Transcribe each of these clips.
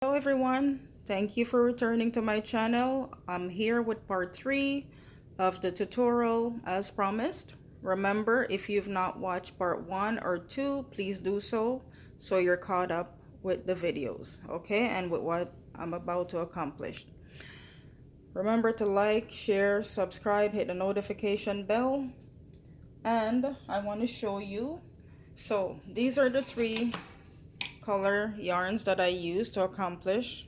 Hello everyone, thank you for returning to my channel. I'm here with part 3 of the tutorial as promised. Remember, if you've not watched part 1 or 2, please do so you're caught up with the videos, okay, and with what I'm about to accomplish. Remember to like, share, subscribe, hit the notification bell, and I want to show you. So these are the 3 color yarns that I use to accomplish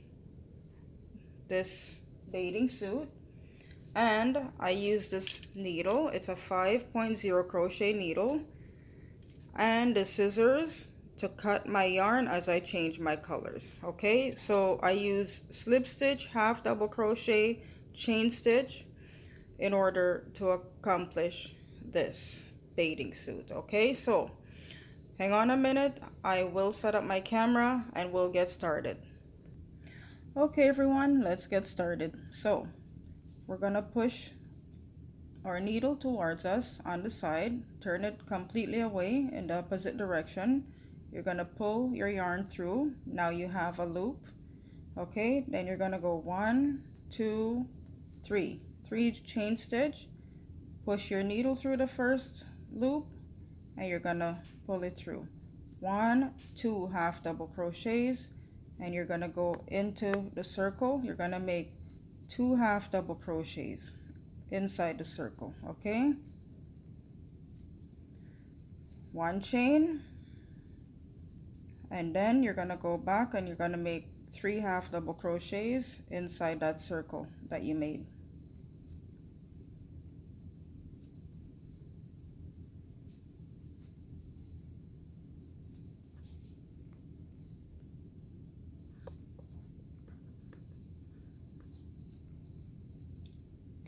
this bathing suit, and I use this needle. It's a 5.0 crochet needle, and the scissors to cut my yarn as I change my colors. Okay, so I use slip stitch, half double crochet, chain stitch in order to accomplish this bathing suit. Okay, so hang on a minute, I will set up my camera and we'll get started. Okay everyone, let's get started. So we're gonna push our needle towards us on the side, turn it completely away in the opposite direction. You're gonna pull your yarn through. Now you have a loop. Okay, then you're gonna go 1, 2, 3 chain stitch, push your needle through the first loop, and you're gonna pull it through. 1, 2 half double crochets, and you're gonna go into the circle. You're gonna make 2 half double crochets inside the circle. Okay, 1 chain, and then you're gonna go back and you're gonna make 3 half double crochets inside that circle that you made.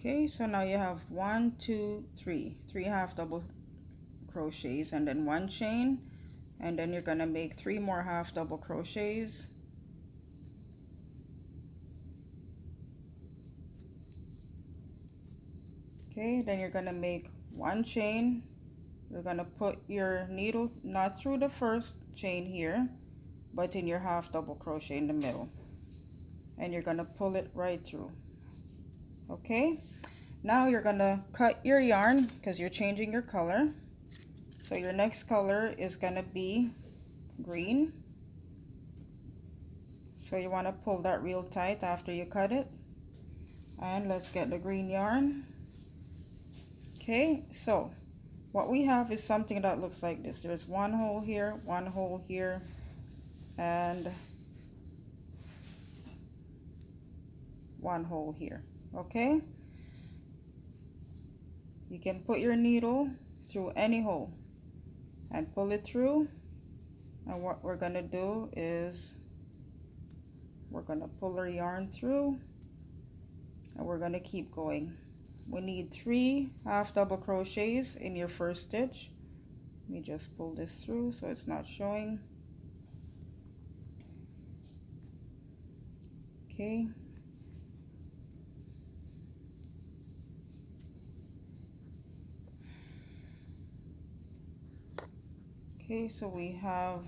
Okay, so now you have 1, 2, 3 half double crochets, and then 1 chain, and then you're gonna make 3 more half double crochets. Okay, then you're gonna make 1 chain. You're gonna put your needle not through the first chain here, but in your half double crochet in the middle, and you're gonna pull it right through. Okay, now you're gonna cut your yarn because you're changing your color. So your next color is gonna be green. So you want to pull that real tight after you cut it. And let's get the green yarn. Okay, so what we have is something that looks like this. There's 1 hole here, 1 hole here, and 1 hole here. Okay, you can put your needle through any hole and pull it through, and what we're gonna do is we're gonna pull our yarn through and we're gonna keep going. We need 3 half double crochets in your first stitch. Let me just pull this through so it's not showing. Okay, okay, so we have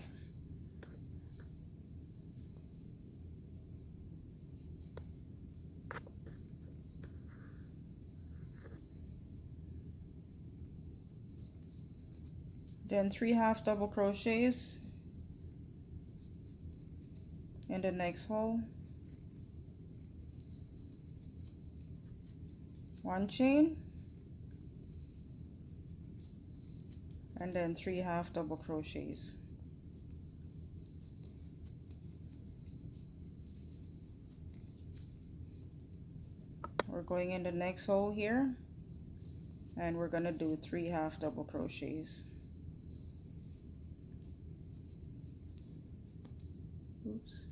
then 3 half double crochets in the next hole, 1 chain, and then 3 half double crochets. We're going in the next hole here, and we're gonna do 3 half double crochets. Oops.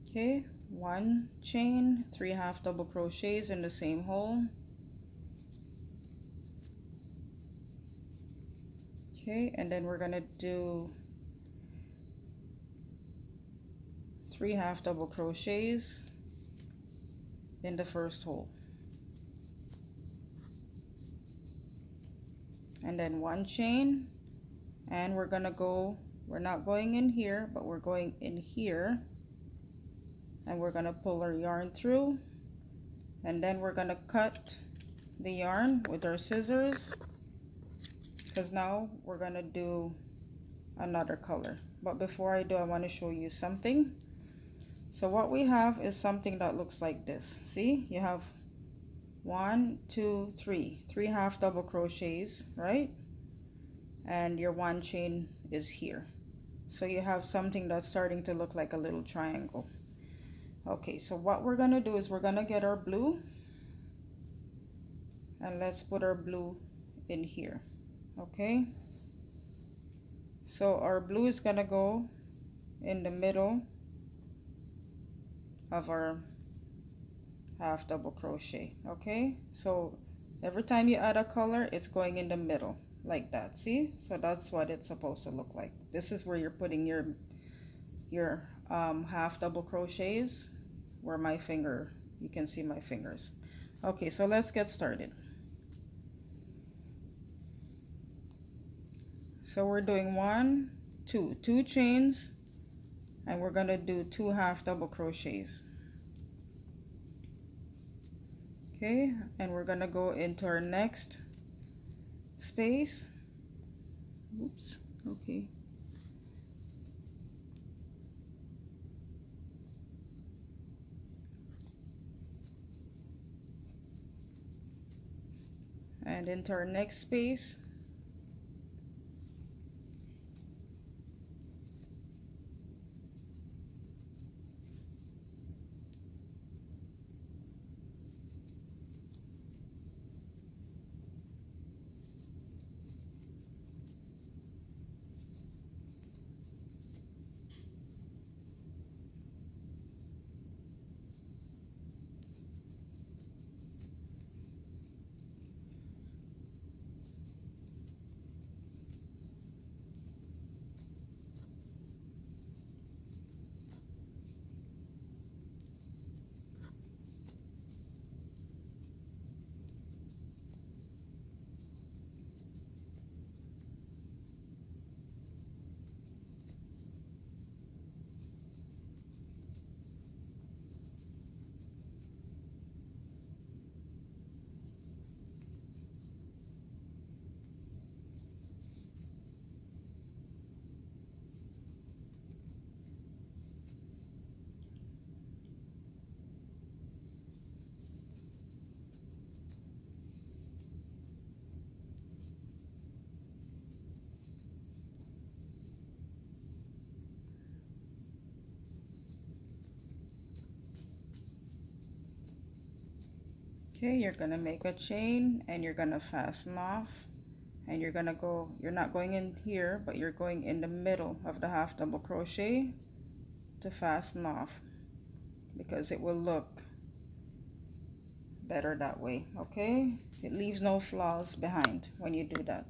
Okay, 1 chain, 3 half double crochets in the same hole. Okay, and then we're gonna do 3 half double crochets in the first hole, and then 1 chain, and we're gonna go, we're not going in here, but we're going in here, and we're gonna pull our yarn through, and then we're gonna cut the yarn with our scissors, because now we're gonna do another color. But before I do, I want to show you something. So what we have is something that looks like this. See, you have 1, 2, 3 half double crochets, right? And your one chain is here. So you have something that's starting to look like a little triangle. Okay, so what we're gonna do is we're gonna get our blue, and let's put our blue in here. Okay, so our blue is gonna go in the middle of our half double crochet. Okay, so every time you add a color, it's going in the middle like that. See, so that's what it's supposed to look like. This is where you're putting your half double crochets, where my finger, you can see my fingers. Okay, so let's get started. So we're doing 1, 2 chains, and we're gonna do 2 half double crochets. Okay, and we're gonna go into our next space. Oops, okay. And into our next space. Okay, you're gonna make a chain, and you're gonna fasten off, and you're gonna go, you're not going in here, but you're going in the middle of the half double crochet to fasten off, because it will look better that way. Okay, it leaves no flaws behind when you do that.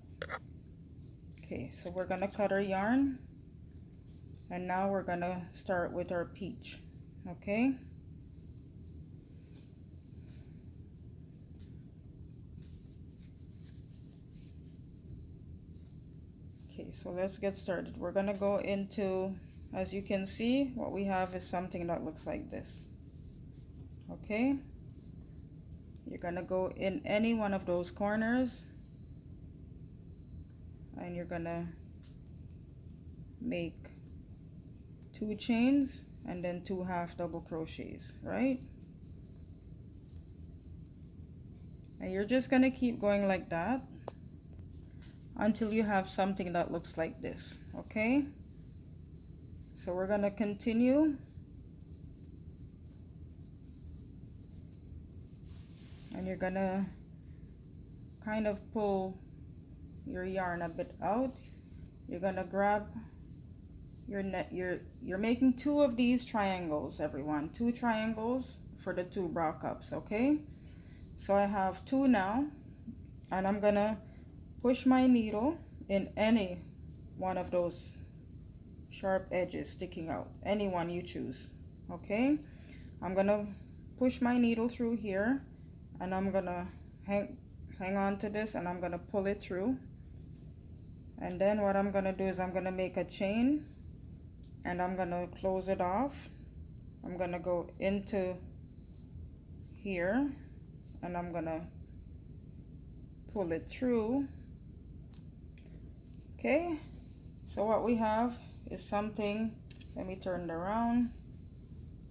Okay, so we're gonna cut our yarn, and now we're gonna start with our peach. Okay, so let's get started. We're gonna go into, as you can see, what we have is something that looks like this. Okay, you're gonna go in any one of those corners, and you're gonna make 2 chains and then 2 half double crochets, right? And you're just gonna keep going like that until you have something that looks like this. Okay, so we're gonna continue, and you're gonna kind of pull your yarn a bit out. You're gonna grab your net, you're making 2 of these triangles, everyone, 2 triangles for the 2 bra cups. Okay, so I have 2 now, and I'm gonna push my needle in any one of those sharp edges sticking out, any one you choose. Okay, I'm gonna push my needle through here, and I'm gonna hang on to this, and I'm gonna pull it through, And then what I'm gonna do is I'm gonna make a chain and I'm gonna close it off. I'm gonna go into here and I'm gonna pull it through. Okay, so what we have is something, let me turn it around,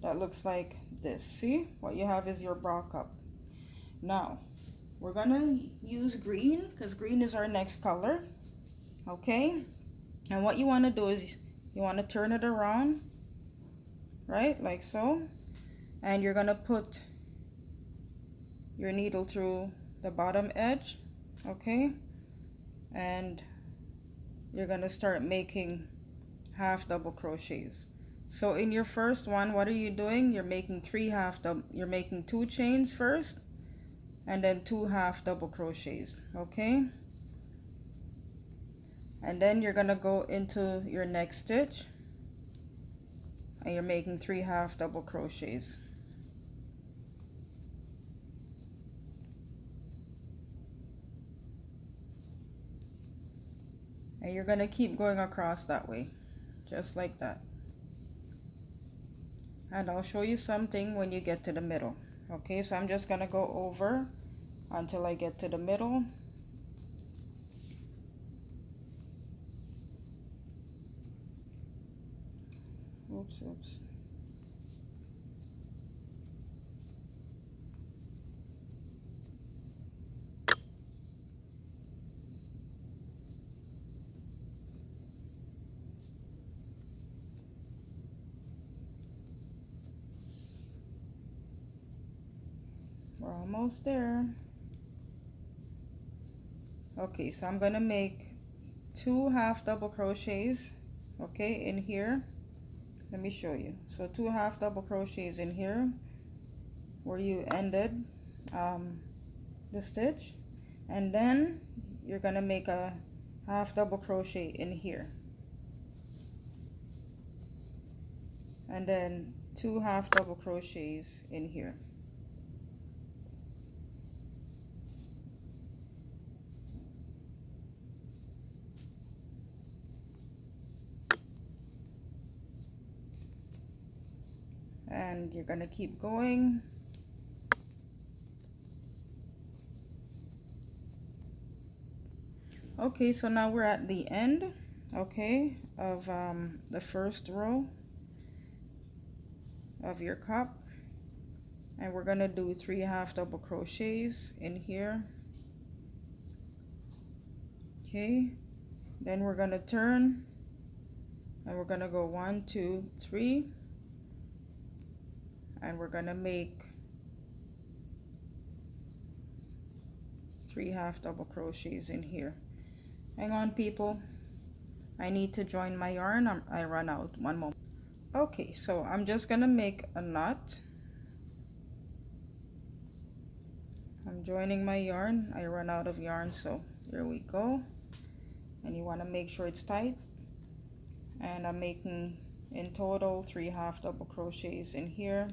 that looks like this. See, what you have is your bra cup. Now we're gonna use green because green is our next color. Okay, and what you want to do is you want to turn it around, right, like so, and you're gonna put your needle through the bottom edge. Okay, and you're gonna start making half double crochets. So in your first one, what are you doing? You're making you're making 2 chains first and then 2 half double crochets. Okay, and then you're gonna go into your next stitch and you're making 3 half double crochets. And you're gonna keep going across that way, just like that. And I'll show you something when you get to the middle. Okay, so I'm just gonna go over until I get to the middle. Oops. We're almost there. Okay, so I'm gonna make 2 half double crochets, okay, in here. Let me show you. So 2 half double crochets in here where you ended the stitch, and then you're gonna make a half double crochet in here, and then 2 half double crochets in here. And you're gonna keep going. Okay, so now we're at the end, okay, of the first row of your cup, and we're gonna do 3 half double crochets in here. Okay, then we're gonna turn and we're gonna go 1, 2, 3, and we're gonna make 3 half double crochets in here. Hang on, people, I need to join my yarn. I run out. One moment. Okay, so I'm just gonna make a knot. I'm joining my yarn. I run out of yarn, so here we go. And you want to make sure it's tight. And I'm making in total 3 half double crochets in here.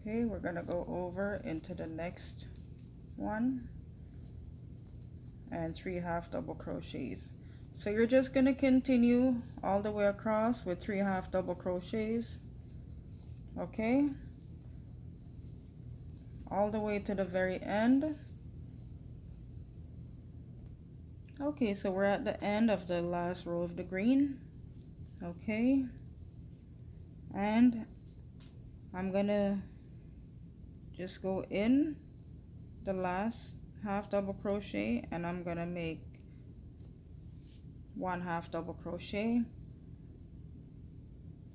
Okay, we're gonna go over into the next one and 3 half double crochets. So you're just gonna continue all the way across with 3 half double crochets, okay, all the way to the very end. Okay, so we're at the end of the last row of the green. Okay, and I'm gonna just go in the last half double crochet and I'm gonna make 1 half double crochet,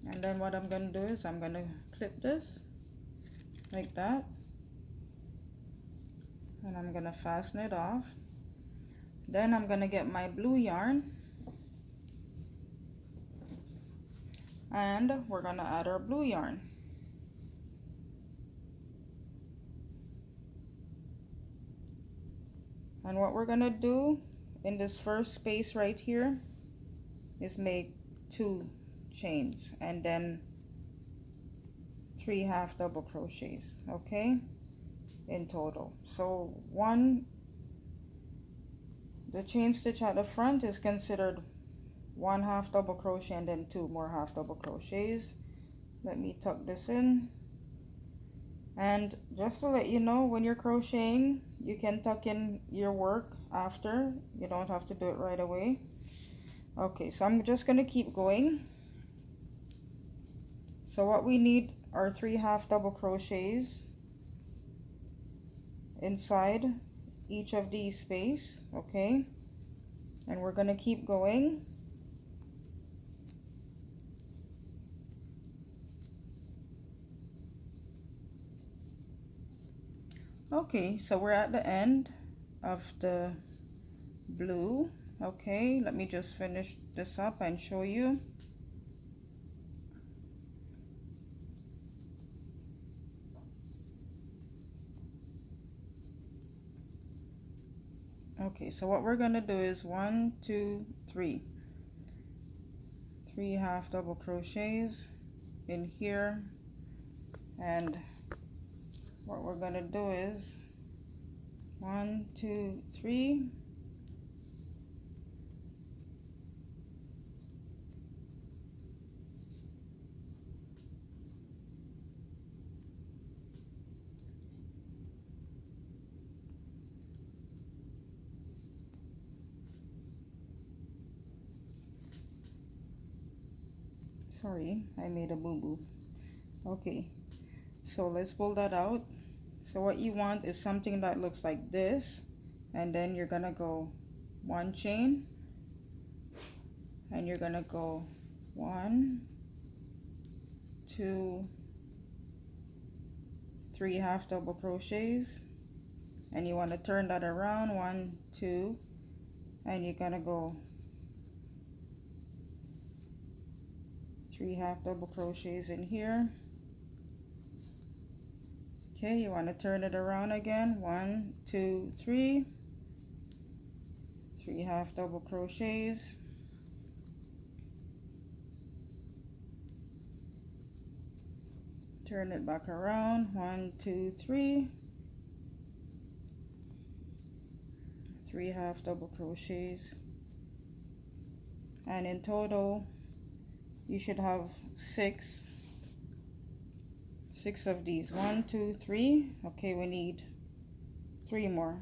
and then what I'm gonna do is I'm gonna clip this like that, and I'm gonna fasten it off. Then I'm gonna get my blue yarn and we're gonna add our blue yarn. And what we're gonna do in this first space right here, is make 2 chains and then 3 half double crochets, okay, in total. So the chain stitch at the front is considered 1 half double crochet and then 2 more half double crochets. Let me tuck this in. And just to let you know, when you're crocheting, you can tuck in your work after. You don't have to do it right away. Okay, so I'm just gonna keep going. So what we need are 3 half double crochets inside each of these spaces, okay? And we're gonna keep going. Okay, so we're at the end of the blue. Okay, let me just finish this up and show you. Okay, so what we're gonna do is 1, 2, 3 half double crochets in here, and what we're gonna do is 1, 2, 3 . Sorry, I made a boo-boo. Okay, so let's pull that out. So what you want is something that looks like this, and then you're gonna go 1 chain, and you're gonna go 1, 2, 3 half double crochets, and you want to turn that around 1, 2, and you're gonna go 3 half double crochets in here. Okay, you want to turn it around again 1, 2, 3 half double crochets, turn it back around 1, 2, 3 half double crochets, and in total you should have six of these. 1, 2, 3. Okay, we need 3 more.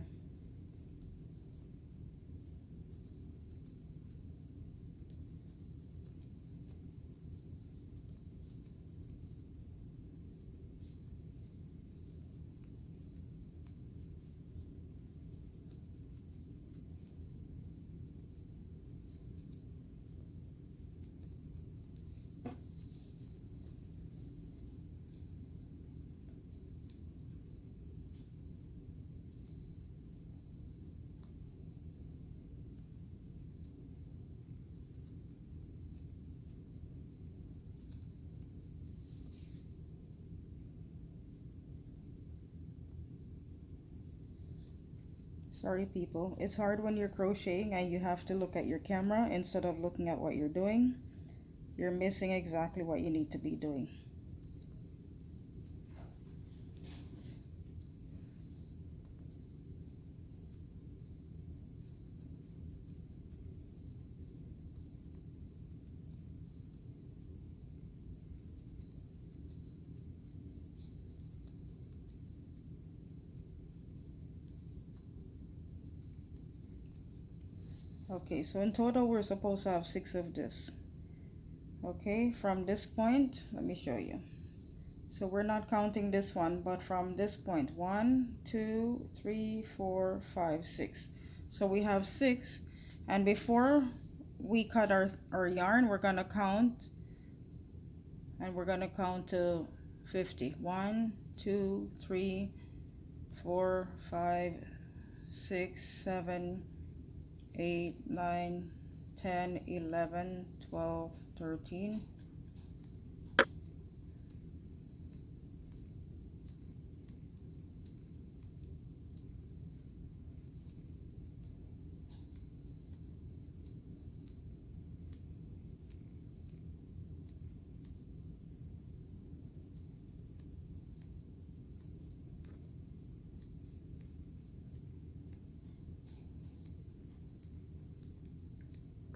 Sorry people, it's hard when you're crocheting and you have to look at your camera instead of looking at what you're doing. You're missing exactly what you need to be doing. Okay, so in total we're supposed to have 6 of this. Okay, from this point, let me show you. So we're not counting this one, but from this point, 1, 2, 3, 4, 5, 6. So we have 6, and before we cut our yarn, we're gonna count, and we're gonna count to 50. 1, 2, 3, 4, 5, 6, 7, 8, 9, 10, 11, 12, 13.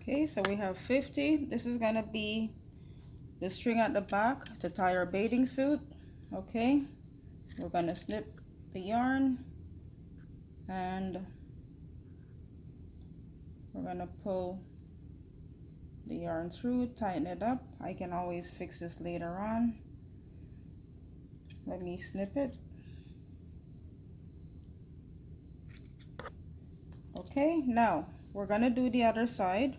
Okay, so we have 50. This is gonna be the string at the back to tie our bathing suit. Okay, we're gonna snip the yarn and we're gonna pull the yarn through, tighten it up. I can always fix this later on. Let me snip it. Okay, now we're gonna do the other side.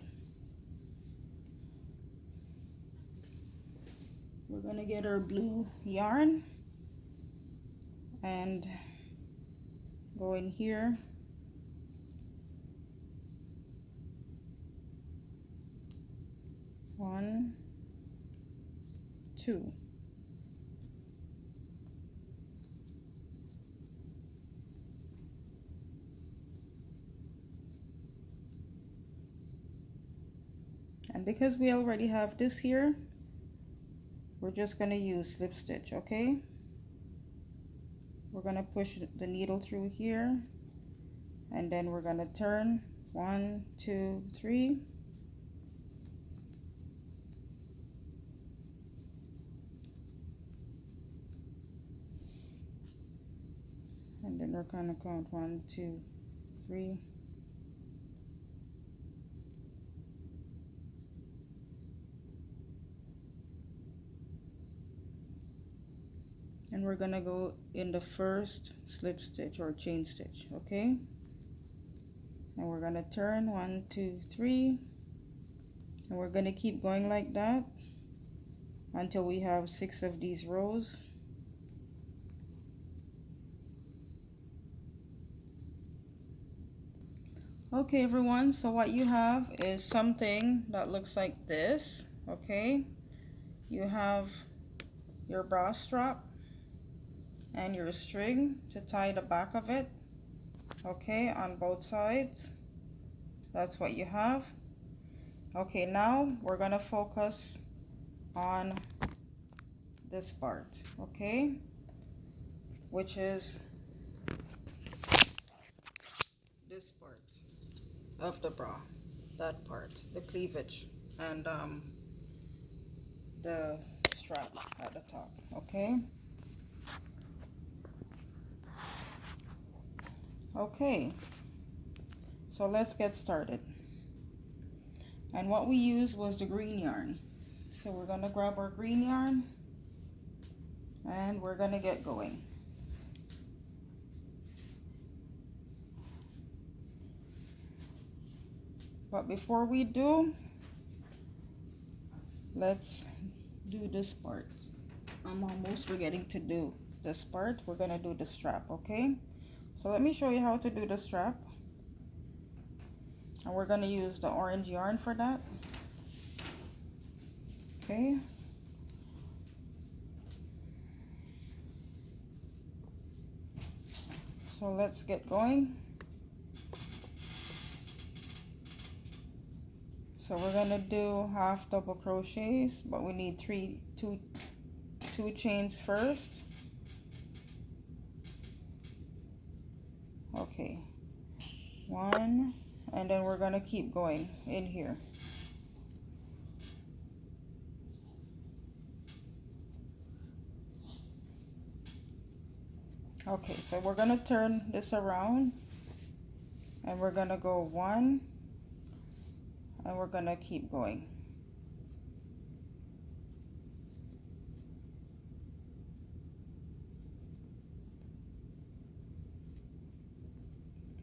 We're gonna get our blue yarn and go in here. One, two. And because we already have this here, we're just going to use slip stitch, okay? We're going to push the needle through here, and then we're going to turn 1, 2, 3. And then we're going to count 1, 2, 3. And we're gonna go in the first slip stitch or chain stitch, okay? And we're gonna turn 1, 2, 3, and we're gonna keep going like that until we have 6 of these rows. Okay, everyone, so what you have is something that looks like this, okay? You have your bra strap and your string to tie the back of it, okay, on both sides. That's what you have. Okay, now we're gonna focus on this part, okay, which is this part of the bra, that part, the cleavage, and the strap at the top, okay? Okay, so let's get started. And what we used was the green yarn. So we're gonna grab our green yarn and we're gonna get going. But before we do, let's do this part. I'm almost forgetting to do this part. We're gonna do the strap, okay? So let me show you how to do the strap. And we're gonna use the orange yarn for that. Okay. So let's get going. So we're gonna do half double crochets, but we need two chains first. Okay, 1, and then we're gonna keep going in here. Okay, so we're gonna turn this around and we're gonna go 1 and we're gonna keep going.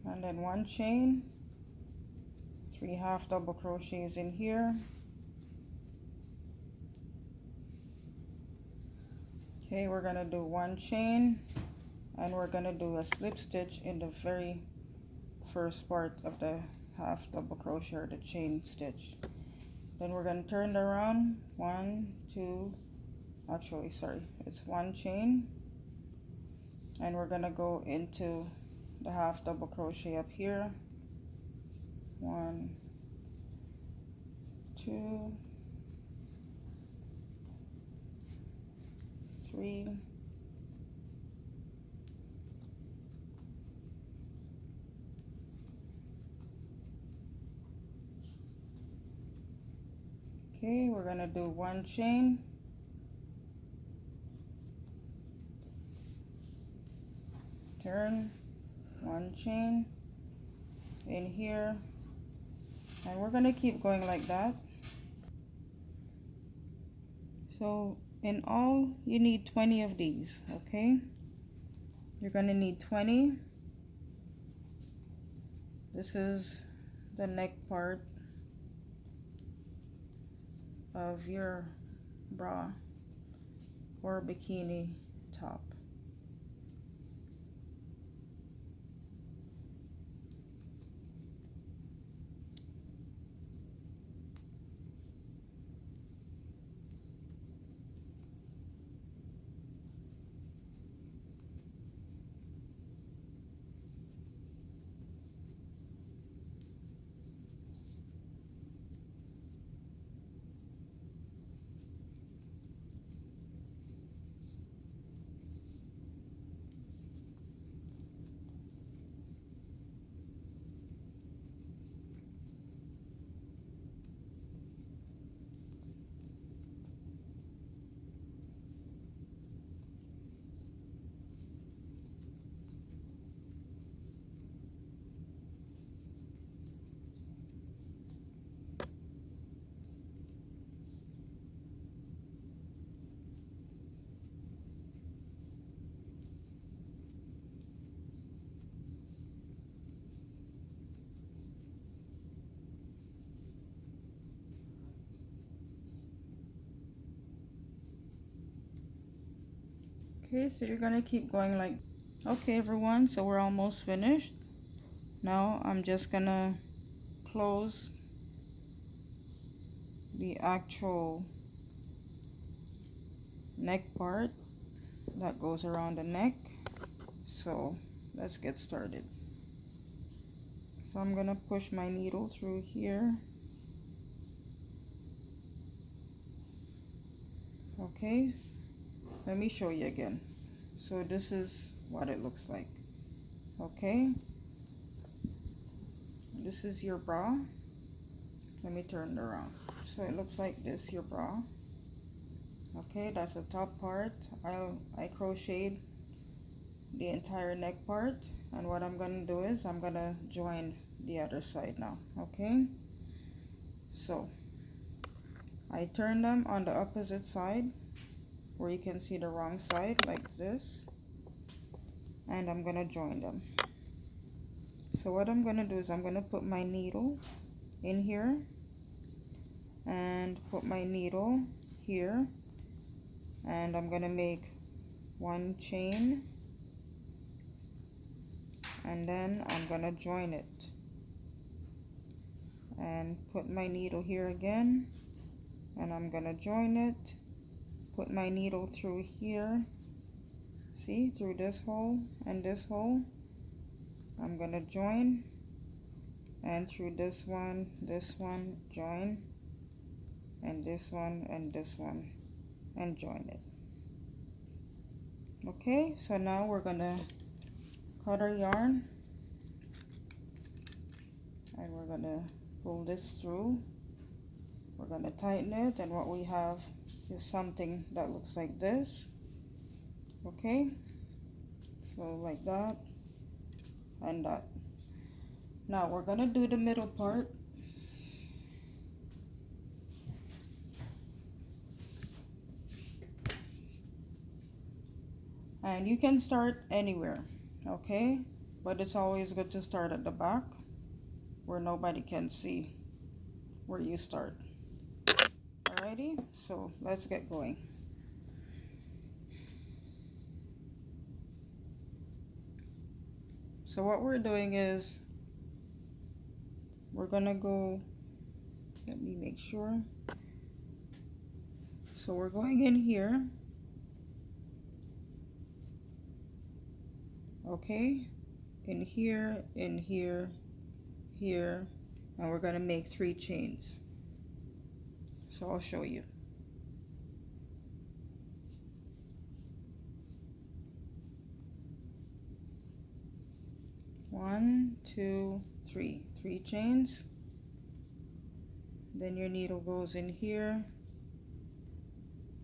And then 1 chain, 3 half double crochets in here. Okay, we're gonna do 1 chain and we're gonna do a slip stitch in the very first part of the half double crochet or the chain stitch. Then we're gonna turn it around, 1, 2, actually sorry, it's 1 chain, and we're gonna go into the half double crochet up here. 1, 2, 3, 4, Okay, we're gonna do 1 chain, turn, 1 chain in here, and we're gonna keep going like that. So in all, you need 20 of these, okay? You're gonna need 20. This is the neck part of your bra or bikini top. Okay, so you're gonna keep going like, okay everyone, so we're almost finished. Now I'm just gonna close the actual neck part that goes around the neck. So let's get started. So I'm gonna push my needle through here. Okay, let me show you again. So this is what it looks like. Okay, this is your bra. Let me turn it around. So it looks like this, your bra. Okay, that's the top part. I crocheted the entire neck part, and what I'm gonna do is I'm gonna join the other side now. Okay, so I turn them on the opposite side where you can see the wrong side like this, and I'm gonna join them. So what I'm gonna do is I'm gonna put my needle in here and put my needle here, and I'm gonna make 1 chain, and then I'm gonna join it and put my needle here again, and I'm gonna join it, put my needle through here, see, through this hole and this hole, I'm gonna join, and through this one, join, and this one and this one, and join it. Okay, so now we're gonna cut our yarn, and we're gonna pull this through. We're gonna tighten it, and what we have is something that looks like this. Okay, so like that and that. Now we're gonna do the middle part. And you can start anywhere, okay? But it's always good to start at the back where nobody can see where you start. Alrighty, so let's get going. So what we're doing is we're gonna go, let me make sure. So we're going in here, okay? In here, here, and we're gonna make 3 chains. So I'll show you. One, two, three chains. Then your needle goes in here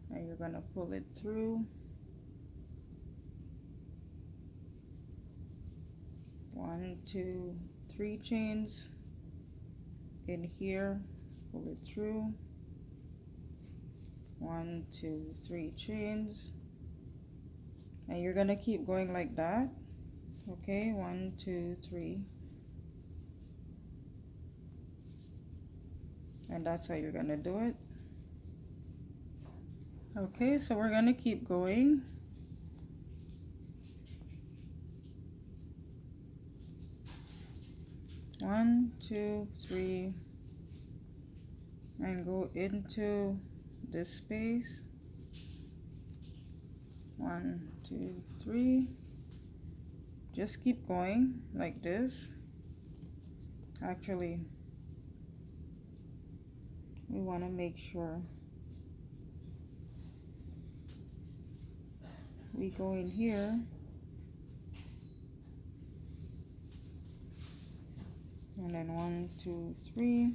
and you're gonna pull it through. 1, 2, 3 chains in here, pull it through. 1, 2, 3 chains, and you're gonna keep going like that. Okay, 1, 2, 3, and that's how you're gonna do it. Okay, so we're gonna keep going. One, two, three, and go into this space. 1, 2, 3. Just keep going like this. Actually, we want to make sure we go in here and then 1, 2, 3.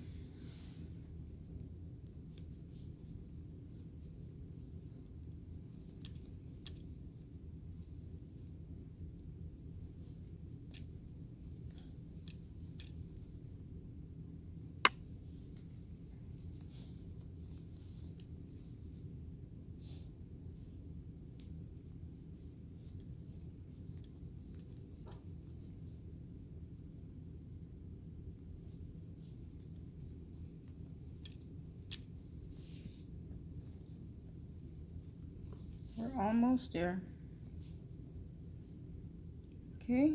We're almost there. Okay.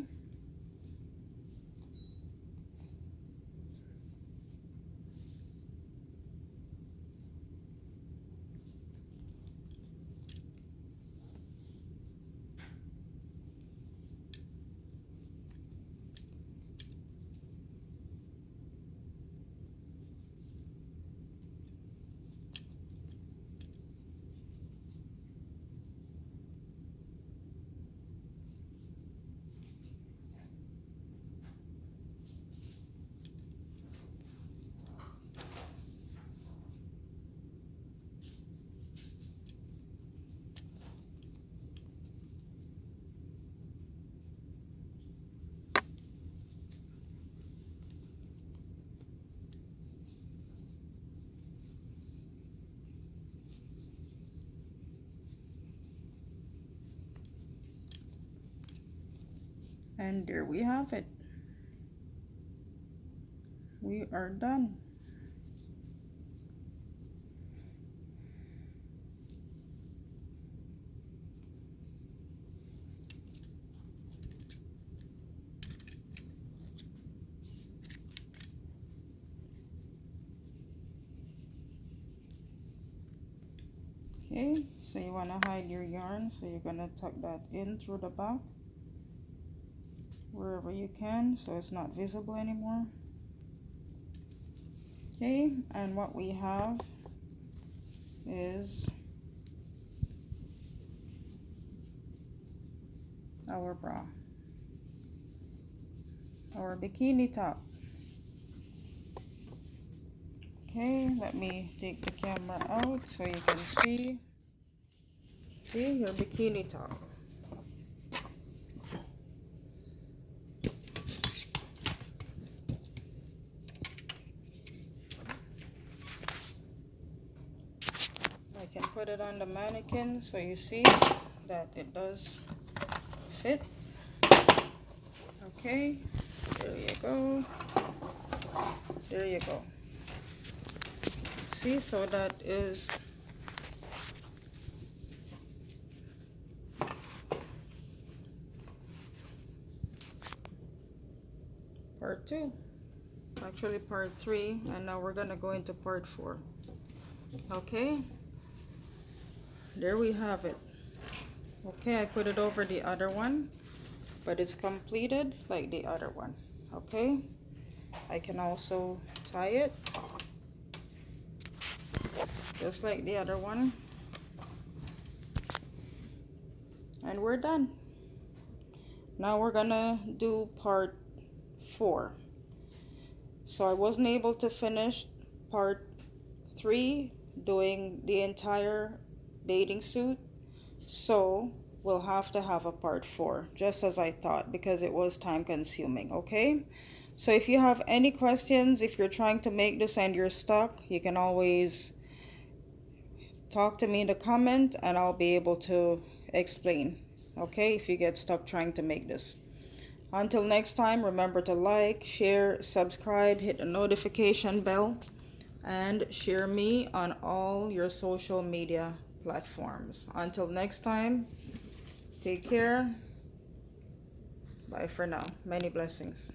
And there we have it. We are done. Okay, so you want to hide your yarn, so you're going to tuck that in through the back wherever you can so it's not visible anymore. Okay, and what we have is our bra, our bikini top. Okay, let me take the camera out so you can see your bikini top. I can put it on the mannequin so you see that it does fit. Okay, there you go. There you go. See, so that is part 2, actually part 3, and now we're gonna go into part 4. Okay, there we have it. Okay, I put it over the other one, but it's completed like the other one. Okay, I can also tie it just like the other one, and we're done. Now we're gonna do part 4. So I wasn't able to finish part 3 doing the entire bathing suit, so we'll have to have a part 4, just as I thought, because it was time consuming. Okay, so if you have any questions, if you're trying to make this and you're stuck, you can always talk to me in the comment and I'll be able to explain, okay, if you get stuck trying to make this. Until next time, remember to like, share, subscribe, hit the notification bell, and share me on all your social media platforms. Until next time, take care. Bye for now. Many blessings.